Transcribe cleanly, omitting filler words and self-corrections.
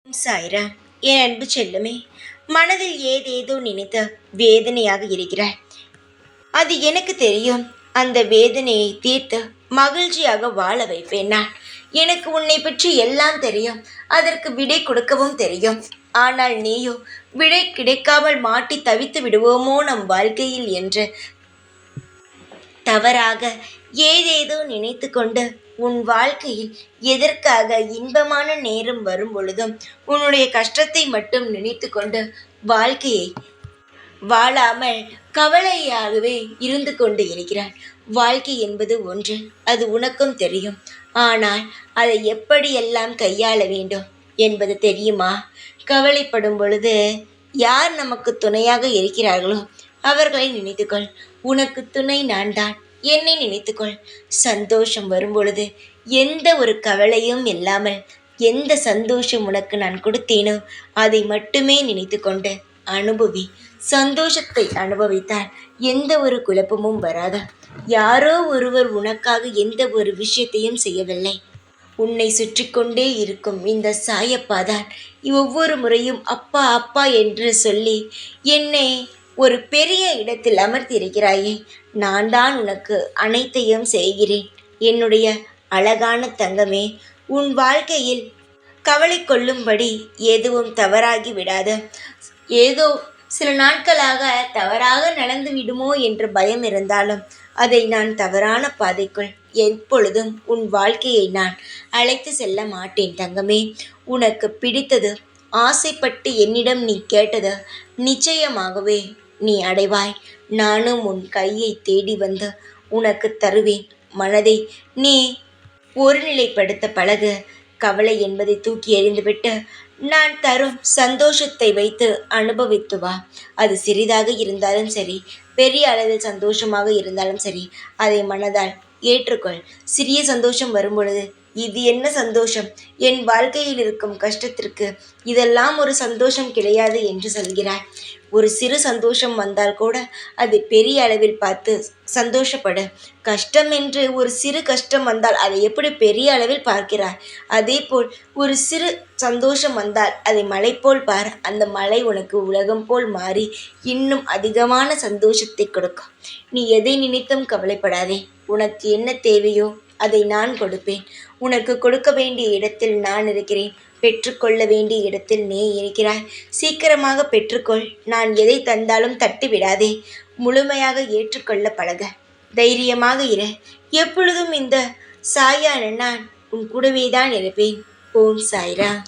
சாய்ரா, என் அன்பு செல்லுமே, மனதில் ஏதேதோ நினைத்து வேதனையாக இருக்கிறாய். அது எனக்கு தெரியும். அந்த வேதனையை தீர்த்து மகிழ்ச்சியாக வாழ வைப்பேன் நான். எனக்கு உன்னை பற்றி எல்லாம் தெரியும். அதற்கு விடை கொடுக்கவும் தெரியும். ஆனால் நீயோ விடை கிடைக்காமல் மாட்டி தவித்து விடுவோமோ நம் வாழ்க்கையில் என்று தவறாக ஏதேதோ நினைத்து கொண்டு உன் வாழ்க்கையில் எதற்காக இன்பமான நேரம் வரும் பொழுதும் உன்னுடைய கஷ்டத்தை மட்டும் நினைத்து கொண்டு வாழ்க்கையை வாழாமல் கவலையாகவே இருந்து கொண்டு இருக்கிறான். வாழ்க்கை என்பது ஒன்று, அது உனக்கும் தெரியும். ஆனால் அதை எப்படியெல்லாம் கையாள வேண்டும் என்பது தெரியுமா? கவலைப்படும் பொழுது யார் நமக்கு துணையாக இருக்கிறார்களோ அவர்களை நினைத்துக்கொள். உனக்கு துணை நான் தான். என்னை நினைத்துக்கொள். சந்தோஷம் வரும்பொழுது எந்த ஒரு கவலையும் இல்லாமல் எந்த சந்தோஷம் உனக்கு நான் கொடுத்தேனோ அதை மட்டுமே நினைத்து கொண்டு அனுபவி. சந்தோஷத்தை அனுபவித்தால் எந்த ஒரு குழப்பமும் வராது. யாரோ ஒருவர் உனக்காக எந்த ஒரு விஷயத்தையும் செய்யவில்லை. உன்னை சுற்றி கொண்டே இருக்கும் இந்த சாயப்பாதான் ஒவ்வொரு முறையும் அப்பா அப்பா என்று சொல்லி என்னை ஒரு பெரிய இடத்தில் அமர்த்தியிருக்கிறாயே. நான் தான் உனக்கு அனைத்தையும் செய்கிறேன். என்னுடைய அழகான தங்கமே, உன் வாழ்க்கையில் கவலை கொள்ளும்படி எதுவும் தவறாகி விடாது. ஏதோ சில நாட்களாக தவறாக நடந்து விடுமோ என்ற பயம் இருந்தாலும் அதை நான் தவறான பாதைக்குள் எப்பொழுதும் உன் வாழ்க்கையை நான் அழைத்து செல்ல மாட்டேன் தங்கமே. உனக்கு பிடித்தது, ஆசைப்பட்டு என்னிடம் நீ கேட்டது நிச்சயமாகவே நீ அடைவாய். நானும் உன் கையை தேடி வந்து உனக்கு தருவேன். மனதை நீ ஒருநிலைப்படுத்த பழகு. கவலை என்பதை தூக்கி எறிந்துவிட்டு நான் தரும் சந்தோஷத்தை வைத்து அனுபவித்து வா. அது சிறிதாக இருந்தாலும் சரி, பெரிய அளவில் சந்தோஷமாக இருந்தாலும் சரி, அதை மனதால் ஏற்றுக்கொள். சிறிய சந்தோஷம் வரும்பொழுது இது என்ன சந்தோஷம், என் வாழ்க்கையில் இருக்கும் கஷ்டத்திற்கு இதெல்லாம் ஒரு சந்தோஷம் கிடையாது என்று சொல்கிறாய். ஒரு சிறு சந்தோஷம் வந்தால் கூட அது பெரிய அளவில் பார்த்து சந்தோஷப்படு. கஷ்டம் என்று ஒரு சிறு கஷ்டம் வந்தால் அதை எப்படி பெரிய அளவில் பார்க்கிறாய், அதே போல் ஒரு சிறு சந்தோஷம் வந்தால் அதை மலை போல் பார். அந்த மலை உனக்கு உலகம் போல் மாறி இன்னும் அதிகமான சந்தோஷத்தை கொடுக்கும். நீ எதை நினைத்தும் கவலைப்படாதே. உனக்கு என்ன தேவையோ அதை நான் கொடுப்பேன். உனக்கு கொடுக்க வேண்டிய இடத்தில் நான் இருக்கிறேன். பெற்றுக்கொள்ள வேண்டிய இடத்தில் நீ இருக்கிறாய். சீக்கிரமாக பெற்றுக்கொள். நான் எதை தந்தாலும் தட்டி விடாதே. முழுமையாக ஏற்றுக்கொள்ள பழக. தைரியமாக இரு. எப்பொழுதும் இந்த சாயான நான் உன் கூடவே தான் இருப்பேன். ஓம் சாய்ராம்.